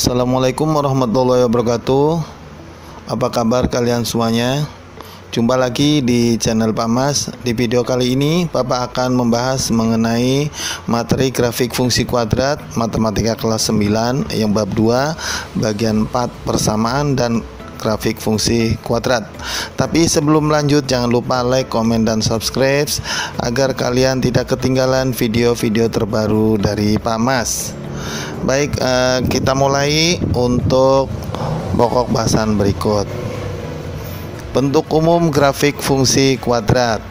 Assalamualaikum warahmatullahi wabarakatuh. Apa kabar kalian semuanya? Jumpa lagi di channel Pak Mas. Di video kali ini Bapak akan membahas mengenai materi grafik fungsi kuadrat matematika kelas 9 yang bab 2 bagian 4 persamaan dan grafik fungsi kuadrat. Tapi sebelum lanjut, jangan lupa like, komen, dan subscribe agar kalian tidak ketinggalan video-video terbaru dari Pak Mas. Baik, kita mulai untuk pokok bahasan berikut. Bentuk umum grafik fungsi kuadrat.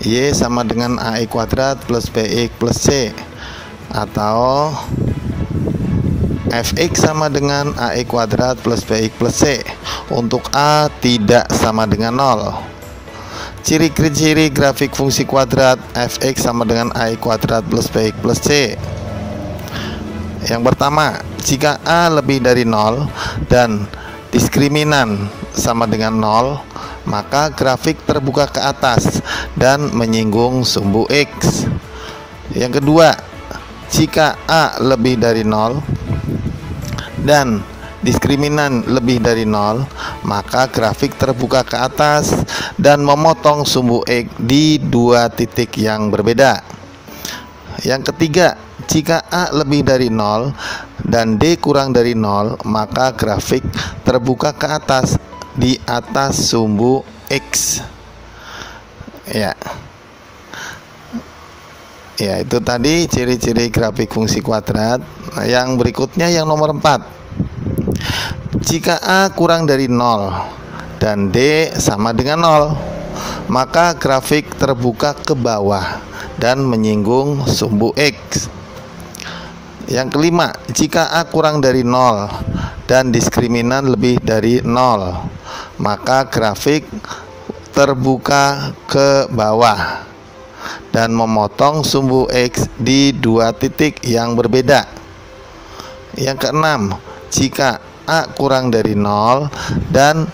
Y sama dengan AX kuadrat plus BX plus C, atau Fx sama dengan AX kuadrat plus BX plus C. Untuk A tidak sama dengan 0. Ciri-ciri grafik fungsi kuadrat Fx sama dengan AX kuadrat plus BX plus C. Yang pertama, jika A lebih dari 0 dan diskriminan sama dengan 0, maka grafik terbuka ke atas dan menyinggung sumbu X. Yang kedua, jika A lebih dari 0 dan diskriminan lebih dari 0, maka grafik terbuka ke atas dan memotong sumbu X di dua titik yang berbeda. Yang ketiga, jika A lebih dari 0 dan D kurang dari 0, maka grafik terbuka ke atas di atas sumbu X. Ya, itu tadi ciri-ciri grafik fungsi kuadrat. Yang berikutnya yang nomor 4. Jika A kurang dari 0 dan D sama dengan 0, maka grafik terbuka ke bawah dan menyinggung sumbu X. Yang kelima, jika A kurang dari 0 dan diskriminan lebih dari 0, maka grafik terbuka ke bawah dan memotong sumbu X di dua titik yang berbeda. Yang keenam, jika A kurang dari 0 dan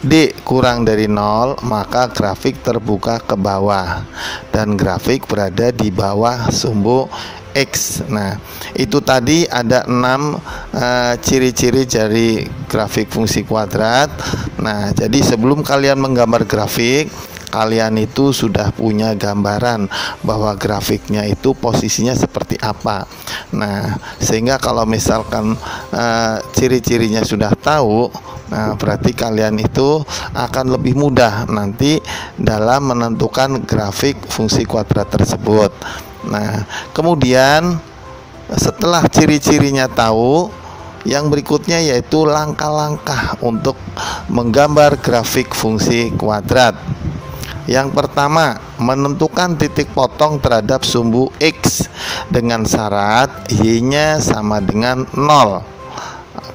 D kurang dari 0, maka grafik terbuka ke bawah dan grafik berada di bawah sumbu X. Nah, itu tadi ada 6 ciri-ciri dari grafik fungsi kuadrat. Nah, jadi sebelum kalian menggambar grafik, kalian itu sudah punya gambaran bahwa grafiknya itu posisinya seperti apa. Nah, sehingga kalau misalkan ciri-cirinya sudah tahu, nah berarti kalian itu akan lebih mudah nanti dalam menentukan grafik fungsi kuadrat tersebut. Nah, kemudian setelah ciri-cirinya tahu, yang berikutnya yaitu langkah-langkah untuk menggambar grafik fungsi kuadrat. Yang pertama, menentukan titik potong terhadap sumbu X dengan syarat Y-nya sama dengan 0.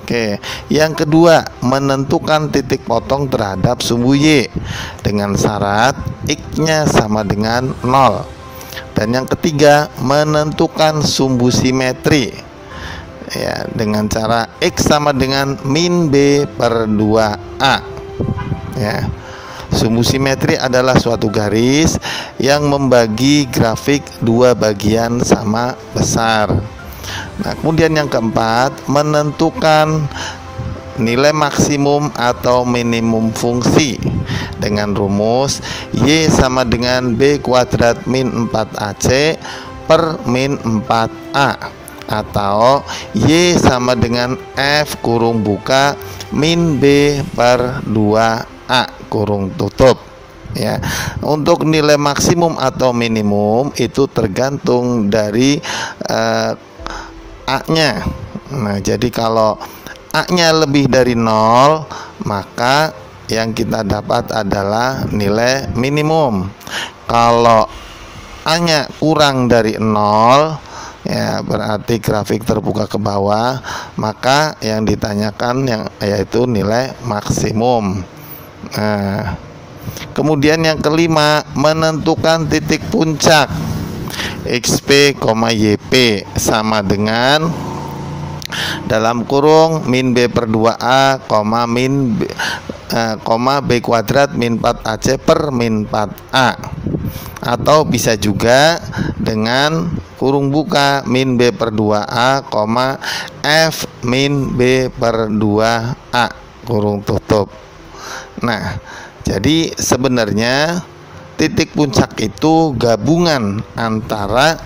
Oke. Yang kedua, menentukan titik potong terhadap sumbu Y dengan syarat X-nya sama dengan 0. Dan yang ketiga, menentukan sumbu simetri ya, dengan cara X sama dengan min B per 2A. Ya. Sumbu simetri adalah suatu garis yang membagi grafik dua bagian sama besar. Nah, kemudian yang keempat, menentukan nilai maksimum atau minimum fungsi dengan rumus Y sama dengan B kuadrat min 4AC per min 4A, atau Y sama dengan F kurung buka min B per 2A kurung tutup. Ya, untuk nilai maksimum atau minimum itu tergantung dari A-nya. Nah, jadi kalau A-nya lebih dari 0, maka yang kita dapat adalah nilai minimum. Kalau A-nya kurang dari 0, ya berarti grafik terbuka ke bawah, maka yang ditanyakan yaitu nilai maksimum. Nah, kemudian yang kelima, menentukan titik puncak XP, YP sama dengan dalam kurung min B per 2A, min B, B kuadrat min 4AC per min 4A. Atau bisa juga dengan kurung buka min B per 2A, F min B per 2A, kurung tutup. Nah, jadi sebenarnya titik puncak itu gabungan antara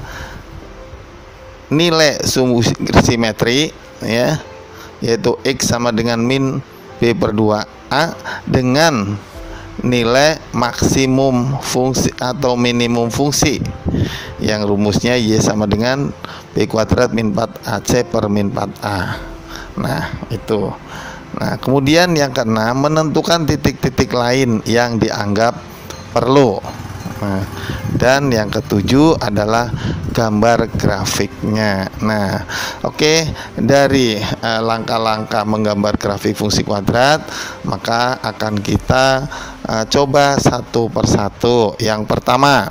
nilai sumbu simetri, ya, yaitu X sama dengan min B per 2A dengan nilai maksimum fungsi atau minimum fungsi yang rumusnya Y sama dengan B kuadrat min 4AC per min 4A. Nah, itu. Nah, kemudian yang keenam, menentukan titik-titik lain yang dianggap perlu. Nah, dan yang ketujuh adalah gambar grafiknya. Nah, oke, dari langkah-langkah menggambar grafik fungsi kuadrat, maka akan kita coba satu persatu. Yang pertama,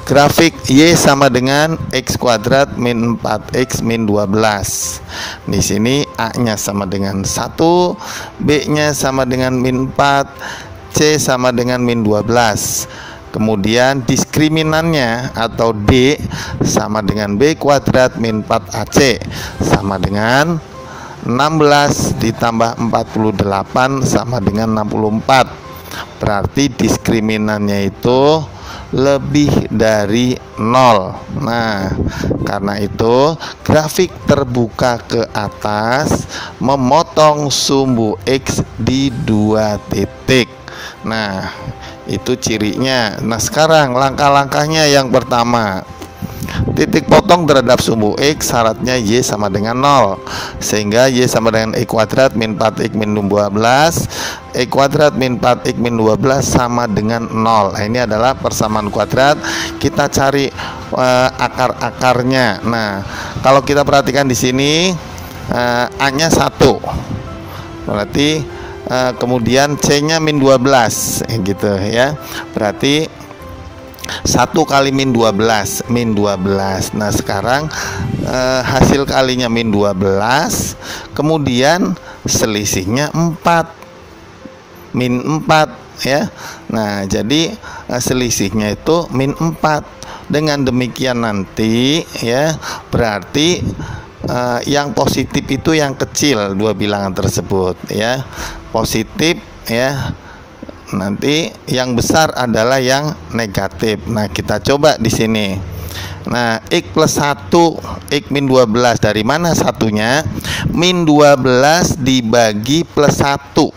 grafik Y sama dengan X kuadrat min 4X min 12. Di sini A-nya sama dengan 1, B-nya sama dengan min 4, C sama dengan min 12. Kemudian diskriminannya atau D sama dengan B kuadrat min 4AC sama dengan 16 ditambah 48 sama dengan 64. Berarti diskriminannya itu lebih dari 0. Nah, karena itu grafik terbuka ke atas memotong sumbu X di 2 titik. Nah, itu cirinya. Nah, sekarang langkah-langkahnya. Yang pertama, titik potong terhadap sumbu X syaratnya Y sama dengan 0, sehingga Y sama dengan E kuadrat min 4X min 12, E kuadrat min 4X min 12 sama dengan 0. Nah, ini adalah persamaan kuadrat. Kita cari akar-akarnya. Nah, kalau kita perhatikan di sini A-nya 1, berarti kemudian C-nya min 12, gitu ya. Berarti 1 kali min 12, min 12. Nah, sekarang hasil kalinya min 12, kemudian selisihnya 4, min 4, ya. Nah, jadi selisihnya itu min 4. Dengan demikian nanti, ya, berarti yang positif itu yang kecil, dua bilangan tersebut, ya, positif, ya. Nanti yang besar adalah yang negatif. Nah, kita coba di sini. Nah, X plus 1, X min 12. Dari mana satunya? Min 12 dibagi plus 1,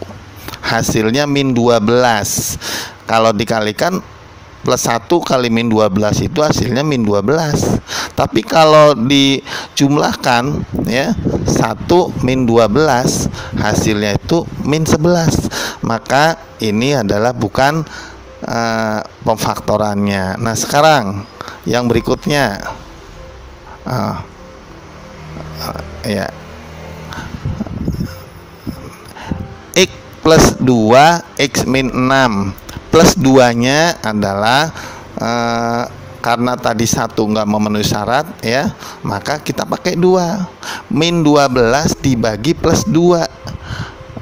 hasilnya min 12. Kalau dikalikan plus 1 kali min 12 itu hasilnya min 12. Tapi kalau dijumlahkan, ya, 1 min 12 hasilnya itu min 11. Maka ini adalah bukan pemfaktorannya. Nah, sekarang yang berikutnya, ya, X plus 2 X min 6. Plus 2-nya adalah karena tadi 1 nggak memenuhi syarat, ya, maka kita pakai 2. Min 12 dibagi plus 2,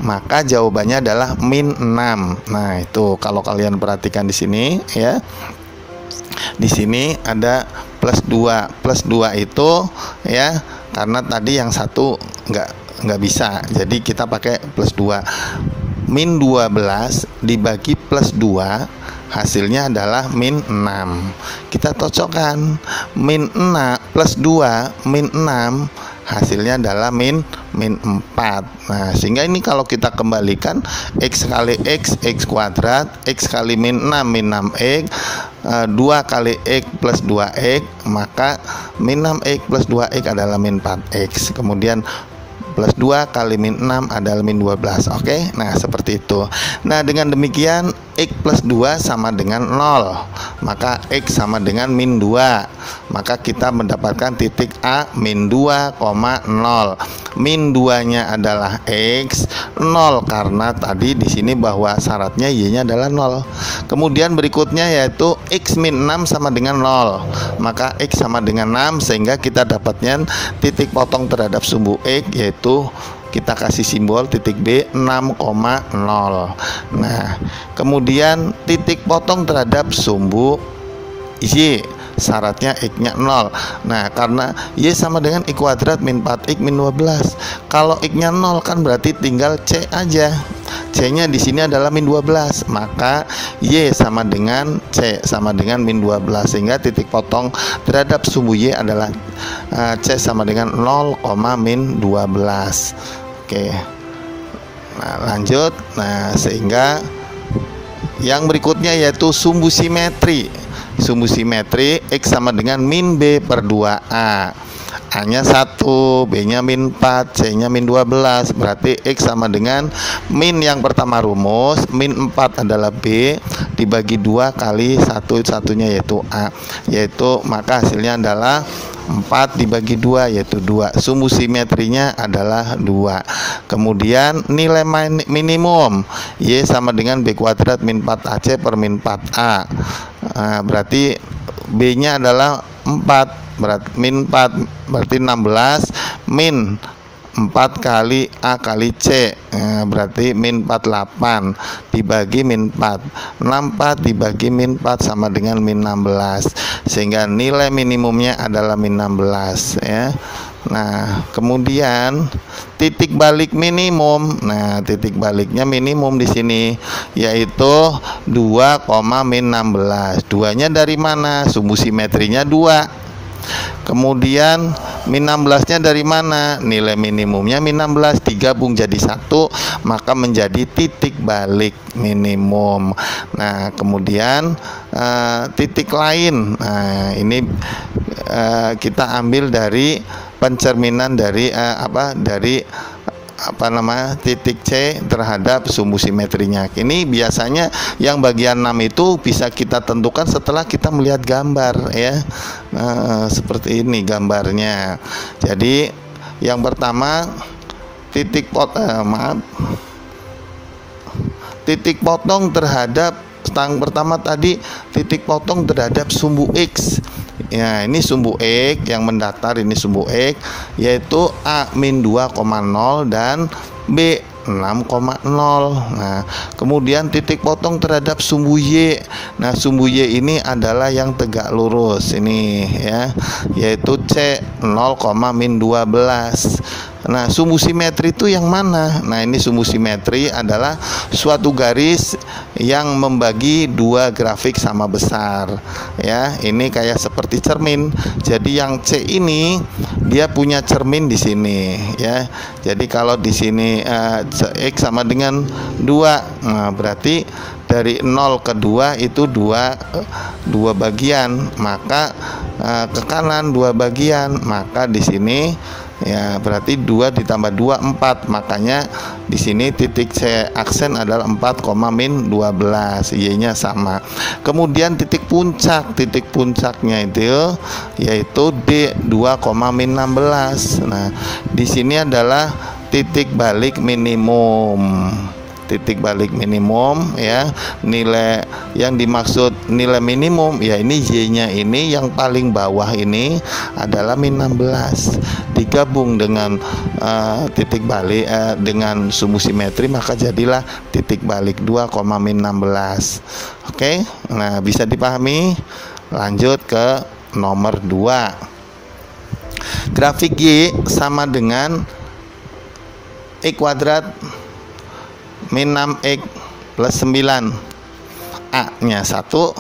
maka jawabannya adalah min 6. Nah, itu kalau kalian perhatikan di sini, ya. Di sini ada plus 2. Plus 2 itu, ya, karena tadi yang 1 nggak bisa. Jadi kita pakai plus 2. Min 12 dibagi plus 2 hasilnya adalah min 6. Kita cocokkan min 6 plus 2 min 6 hasilnya adalah min 4. Nah, sehingga ini kalau kita kembalikan X kali X, X kuadrat, X kali min 6, min 6X, 2 kali X plus 2X, maka min 6X plus 2X adalah min 4X. Kemudian plus 2 kali min 6 adalah min 12. Oke, nah seperti itu. Nah, dengan demikian X plus 2 sama dengan 0, maka X sama dengan min 2. Maka kita mendapatkan titik A min 2, 0. Min 2-nya adalah X, 0 karena tadi di sini bahwa syaratnya Y-nya adalah 0. Kemudian berikutnya yaitu X min 6 sama dengan 0. Maka X sama dengan 6, sehingga kita dapatnya titik potong terhadap sumbu X, yaitu kita kasih simbol titik B 6,0. Nah, kemudian titik potong terhadap sumbu Y syaratnya X-nya 0. Nah, karena Y sama dengan X kuadrat min 4X min 12. Kalau X-nya 0 kan berarti tinggal C aja. C-nya di sini adalah min 12, maka Y sama dengan C sama dengan min 12, sehingga titik potong terhadap sumbu Y adalah C sama dengan 0, min 12. Oke. Nah, lanjut. Nah, sehingga yang berikutnya yaitu sumbu simetri. Sumbu simetri X sama dengan min B per 2A. A-nya 1, B-nya min 4, C-nya min 12. Berarti X sama dengan min yang pertama rumus, min 4 adalah B dibagi 2 kali satunya yaitu A. Yaitu maka hasilnya adalah 4 dibagi 2 yaitu 2. Sumbu simetrinya adalah 2. Kemudian nilai minimum Y sama dengan B kuadrat min 4AC per min 4A. Berarti B-nya adalah 4, berarti min 4 berarti 16 min 4 kali A kali C, berarti min 48 dibagi min 4. 64 dibagi min 4 sama dengan min 16, sehingga nilai minimumnya adalah min 16 ya. Nah, kemudian titik balik minimum. Nah, titik baliknya minimum di sini yaitu 2, min 16. 2-nya dari mana? Sumbu simetrinya 2. Kemudian min 16-nya dari mana? Nilai minimumnya min 16 digabung jadi 1, maka menjadi titik balik minimum. Nah, kemudian titik lain. Nah, ini kita ambil dari pencerminan dari titik C terhadap sumbu simetrinya. Ini biasanya yang bagian 6 itu bisa kita tentukan setelah kita melihat gambar ya. Seperti ini gambarnya. Jadi yang pertama titik potong terhadap stang pertama tadi, titik potong terhadap sumbu X. Ya, ini sumbu X yang mendatar, ini sumbu X yaitu A min 2,0 dan B 6,0. Nah, kemudian titik potong terhadap sumbu Y. Nah, sumbu Y ini adalah yang tegak lurus ini ya, yaitu C 0, min 12. Nah, sumbu simetri itu yang mana? Nah, ini sumbu simetri adalah suatu garis yang membagi dua grafik sama besar ya. Ini kayak seperti cermin. Jadi yang C ini dia punya cermin di sini ya. Jadi kalau di sini X sama dengan 2. Nah, berarti dari 0 ke 2 itu dua bagian, maka ke kanan 2 bagian, maka di sini ya berarti 2 ditambah 2 4, makanya di sini titik C aksen adalah 4, min 12, Y-nya sama. Kemudian titik puncaknya itu yaitu D 2, min 16. Nah, di sini adalah titik balik minimum. Titik balik minimum ya, nilai yang dimaksud nilai minimum ya ini Y-nya ini yang paling bawah ini adalah min 16 digabung dengan titik balik dengan sumbu simetri, maka jadilah titik balik 2, min 16. Oke, nah bisa dipahami. Lanjut ke nomor 2. Grafik Y sama dengan X kuadrat min 6X plus 9. A-nya 1,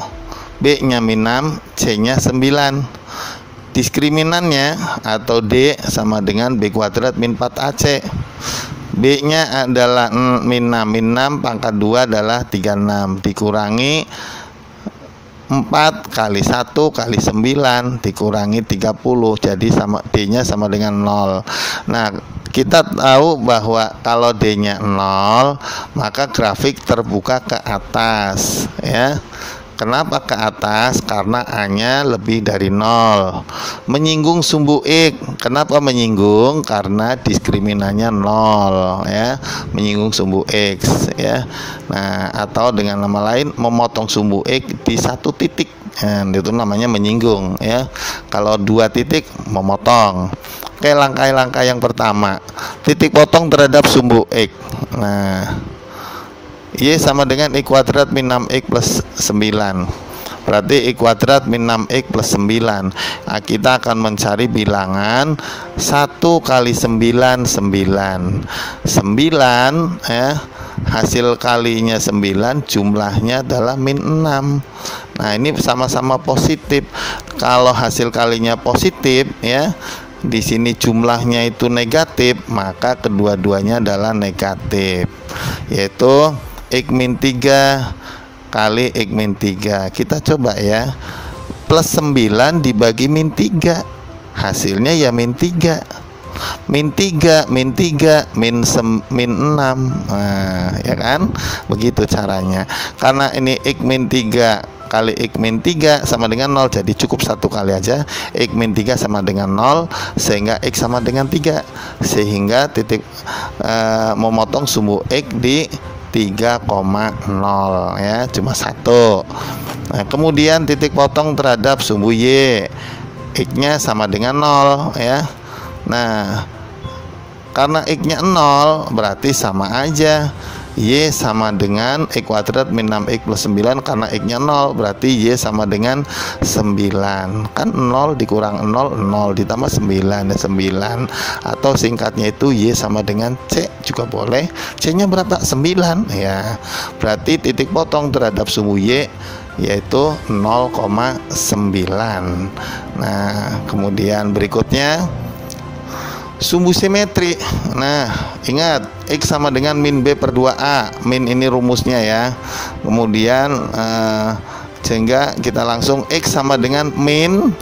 B-nya min 6, C-nya 9. Diskriminannya atau D sama dengan B kuadrat min 4AC. B-nya adalah min 6 pangkat 2 adalah 36 dikurangi 4 kali 1 kali 9 dikurangi 30, jadi sama D-nya sama dengan 0. Nah, kita tahu bahwa kalau D-nya 0, maka grafik terbuka ke atas ya. Kenapa ke atas? Karena A-nya lebih dari 0. Menyinggung sumbu X. Kenapa menyinggung? Karena diskriminannya 0 ya. Menyinggung sumbu X ya. Nah, atau dengan nama lain memotong sumbu X di satu titik. Itu namanya menyinggung ya. Kalau 2 titik memotong. Oke, langkah-langkah yang pertama, titik potong terhadap sumbu X. Nah, Y sama dengan X kuadrat min 6X plus 9. berarti X kuadrat min 6X plus 9. Nah, kita akan mencari bilangan 1 kali 9 ya, hasil kalinya 9, jumlahnya adalah min 6. Nah, ini sama-sama positif. Kalau hasil kalinya positif ya, di sini jumlahnya itu negatif, maka kedua-duanya adalah negatif, yaitu X min 3 kali X min 3. Kita coba ya, plus 9 dibagi min 3, hasilnya ya min 3. Min 3 min 6. Nah, ya kan? Begitu caranya. Karena ini X min 3 kali X min 3 sama dengan 0, jadi cukup satu kali aja. X min 3 sama dengan 0, sehingga X sama dengan 3, sehingga titik memotong sumbu X di 3,0 ya, cuma satu. Nah, kemudian titik potong terhadap sumbu Y, X-nya sama dengan 0 ya. Nah, karena X-nya 0 berarti sama aja, Y sama dengan X kuadrat min 6X plus 9. Karena X-nya 0 berarti Y sama dengan 9. Kan 0 dikurang 0, 0 ditambah 9 ya 9. Atau singkatnya itu Y sama dengan C juga boleh. C-nya berapa? 9 ya. Berarti titik potong terhadap sumbu Y yaitu 0,9. Nah, kemudian berikutnya sumbu simetri. Nah, ingat X sama dengan min B per 2A. Min ini rumusnya ya. Kemudian sehingga kita langsung X sama dengan min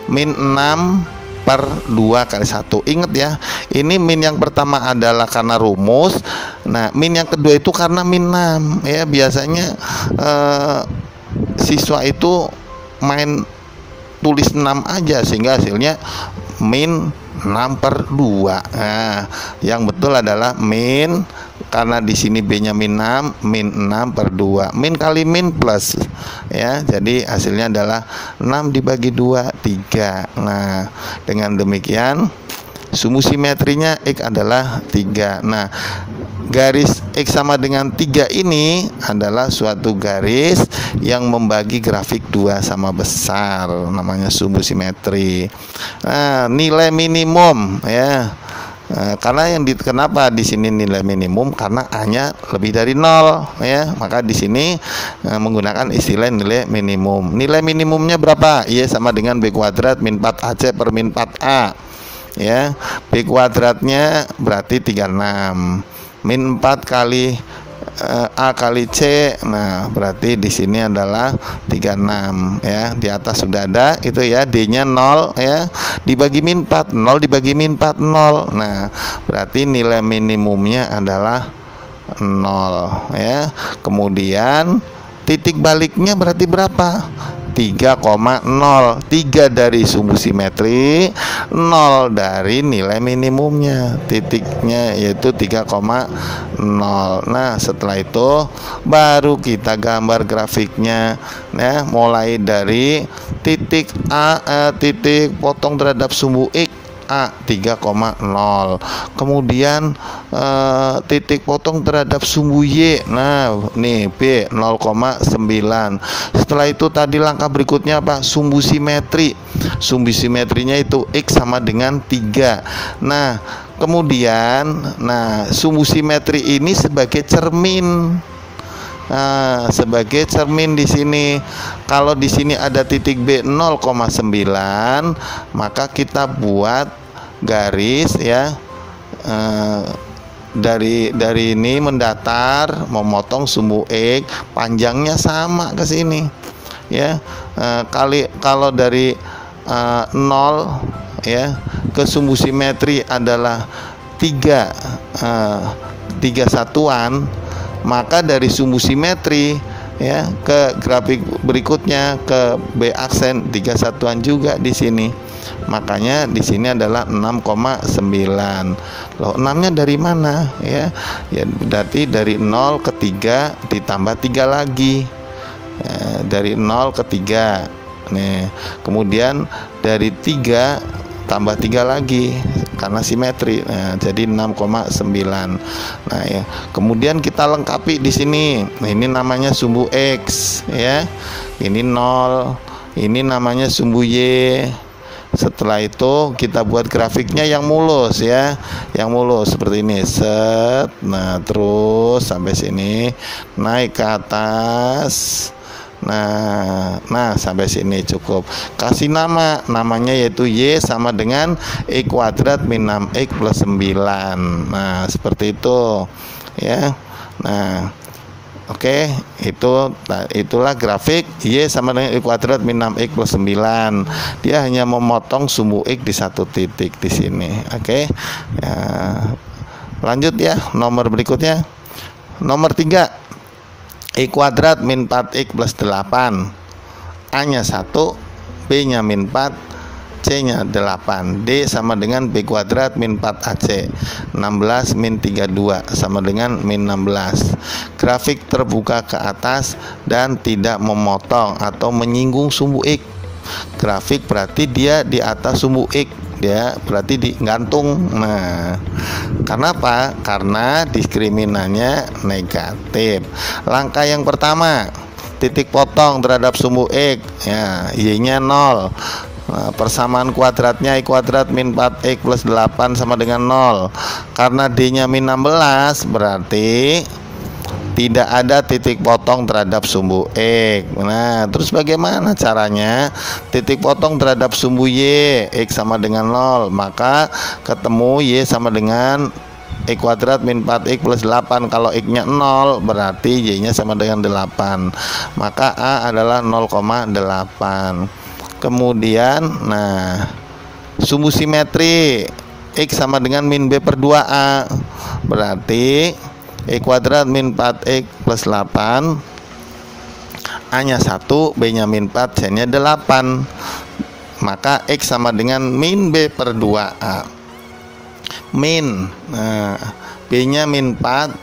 6 per 2 kali 1. Ingat ya, ini min yang pertama adalah karena rumus. Nah, min yang kedua itu karena min 6 ya. Biasanya siswa itu main tulis 6 aja, sehingga hasilnya min 6 per 2. Nah, yang betul adalah min, karena di sini B-nya min 6, min 6 per 2. Min kali min plus ya. Jadi hasilnya adalah 6 dibagi 2, 3. Nah, dengan demikian sumbu simetrinya X adalah 3. Nah, garis X sama dengan 3 ini adalah suatu garis yang membagi grafik 2 sama besar, namanya sumbu simetri. Nah, nilai minimum ya. Karena kenapa di sini nilai minimum? Karena A-nya lebih dari 0 ya. Maka di sini menggunakan istilah nilai minimum. Nilai minimumnya berapa? Y sama dengan B kuadrat min 4AC per min 4A ya. B kuadratnya berarti 36. Min 4 kali A kali C. Nah, berarti di sini adalah 36 ya. Di atas sudah ada itu ya, D-nya 0 ya. Dibagi min 4, 0 dibagi min 4, 0. Nah, berarti nilai minimumnya adalah 0 ya. Kemudian titik baliknya berarti berapa? 3,0. 3 dari sumbu simetri, 0 dari nilai minimumnya. Titiknya yaitu 3,0. Nah, setelah itu baru kita gambar grafiknya ya, mulai dari titik A, titik potong terhadap sumbu X A 3,0. Kemudian titik potong terhadap sumbu Y. Nah, nih B 0,9. Setelah itu tadi langkah berikutnya apa? Sumbu simetri. Sumbu simetrinya itu X sama dengan 3. Nah, kemudian sumbu simetri ini sebagai cermin. Nah, sebagai cermin di sini. Kalau di sini ada titik B 0,9, maka kita buat garis ya, dari ini mendatar memotong sumbu X, panjangnya sama ke sini ya. Kalau dari 0 ya ke sumbu simetri adalah 3 satuan, maka dari sumbu simetri ya ke grafik berikutnya ke B aksen 3 satuan juga di sini. Makanya di sini adalah 6,9. Loh, 6-nya dari mana ya? Ya berarti dari 0 ke 3 ditambah 3 lagi. Ya, dari 0 ke 3. Nih, kemudian dari 3 tambah 3 lagi. karena simetri. Nah, jadi 6,9. Nah, ya. Kemudian kita lengkapi di sini. Nah, ini namanya sumbu X ya. Ini 0. Ini namanya sumbu Y. Setelah itu kita buat grafiknya yang mulus ya, yang mulus seperti ini. Set. Nah, terus sampai sini naik ke atas. Nah sampai sini cukup. Kasih namanya yaitu Y sama dengan X kuadrat min 6X plus 9. Nah, seperti itu ya. Nah, oke, itulah grafik Y sama dengan X kuadrat min 6X plus 9. Dia hanya memotong sumbu X di satu titik di sini. Oke. Ya, lanjut ya, nomor berikutnya. Nomor 3. X kuadrat min 4X plus 8. A-nya 1, B-nya min 4, C-nya 8. D sama dengan B kuadrat min 4AC. 16 min 32 sama dengan min 16. Grafik terbuka ke atas dan tidak memotong atau menyinggung sumbu X. Grafik berarti dia di atas sumbu X, dia berarti digantung. Nah, kenapa? Karena diskriminannya negatif. Langkah yang pertama, titik potong terhadap sumbu X ya, Y-nya 0. Nah, persamaan kuadratnya X kuadrat min 4X plus 8 sama dengan 0. Karena D-nya min 16, berarti tidak ada titik potong terhadap sumbu X. Nah, terus bagaimana caranya? Titik potong terhadap sumbu Y, X sama dengan 0. Maka ketemu Y sama dengan X kuadrat min 4X plus 8. Kalau X-nya 0, berarti Y-nya sama dengan 8. Maka A adalah 0,8. Kemudian, nah, sumbu simetri X sama dengan min B per 2A. Berarti X kuadrat min 4X plus 8, A-nya 1, B-nya min 4, C-nya 8. Maka X sama dengan min B per 2A. Min, nah, B-nya min 4,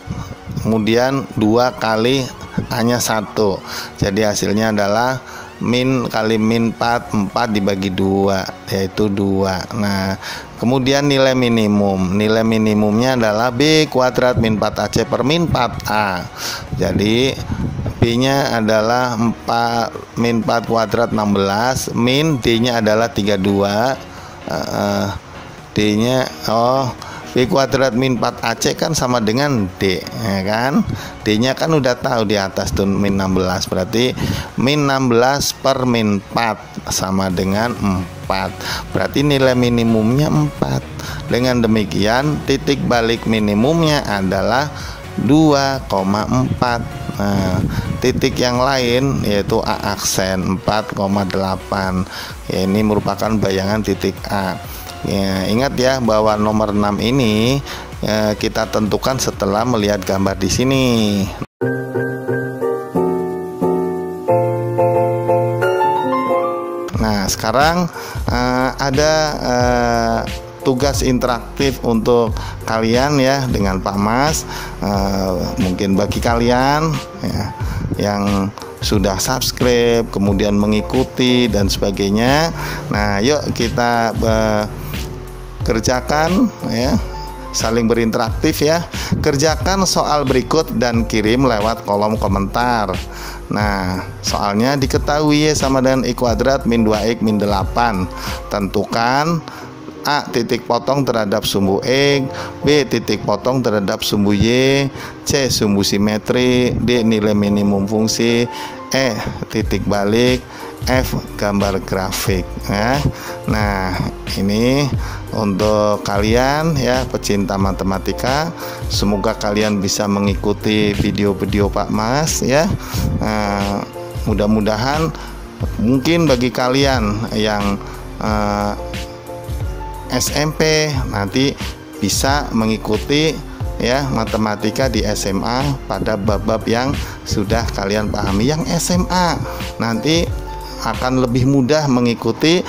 kemudian 2 kali A-nya 1. Jadi hasilnya adalah min kali min 4 dibagi 2, yaitu 2. Nah, kemudian nilai minimumnya adalah B kuadrat min 4AC per min 4A. Jadi B nya adalah 4 min 4 kuadrat 16, min D nya adalah 32, D nya B kuadrat min 4AC kan sama dengan D, ya kan? D nya kan udah tahu di atas tuh min 16, berarti min 16 per min 4 sama dengan 4. Berarti nilai minimumnya 4. Dengan demikian titik balik minimumnya adalah 2,4. Nah, titik yang lain yaitu A aksen 4,8. Ya, ini merupakan bayangan titik A. Ya, ingat ya bahwa nomor 6 ini kita tentukan setelah melihat gambar di sini. Nah, sekarang ada tugas interaktif untuk kalian ya dengan Pak Mas. Mungkin bagi kalian ya, yang sudah subscribe kemudian mengikuti dan sebagainya. Nah, yuk kita kerjakan ya, saling berinteraktif ya. Kerjakan soal berikut dan kirim lewat kolom komentar. Nah, soalnya diketahui Y sama dengan X kuadrat min 2X min 8. Tentukan A titik potong terhadap sumbu X, B titik potong terhadap sumbu Y, C sumbu simetri, D nilai minimum fungsi, E titik balik, F gambar grafik ya. Nah, ini untuk kalian ya pecinta matematika, semoga kalian bisa mengikuti video-video Pak Mas ya. Mudah-mudahan mungkin bagi kalian yang SMP nanti bisa mengikuti ya matematika di SMA pada bab-bab yang sudah kalian pahami. Yang SMA nanti akan lebih mudah mengikuti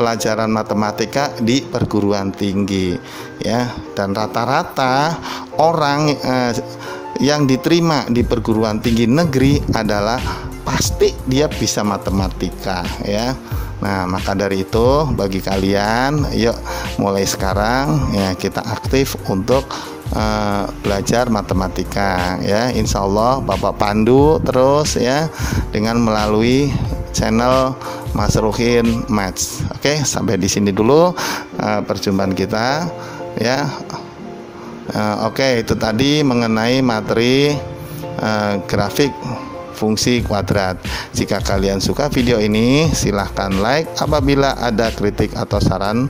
pelajaran matematika di perguruan tinggi ya. Dan rata-rata orang yang diterima di perguruan tinggi negeri adalah pasti dia bisa matematika ya. Nah, maka dari itu bagi kalian, yuk mulai sekarang ya kita aktif untuk belajar matematika ya. Insya Allah Bapak pandu terus ya dengan melalui channel Mas Ruhin Maths. Oke, sampai di sini dulu perjumpaan kita ya. Oke, itu tadi mengenai materi grafik fungsi kuadrat. Jika kalian suka video ini, silahkan like. Apabila ada kritik atau saran,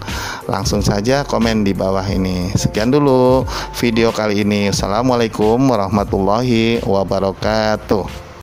langsung saja komen di bawah ini. Sekian dulu video kali ini. Assalamualaikum warahmatullahi wabarakatuh.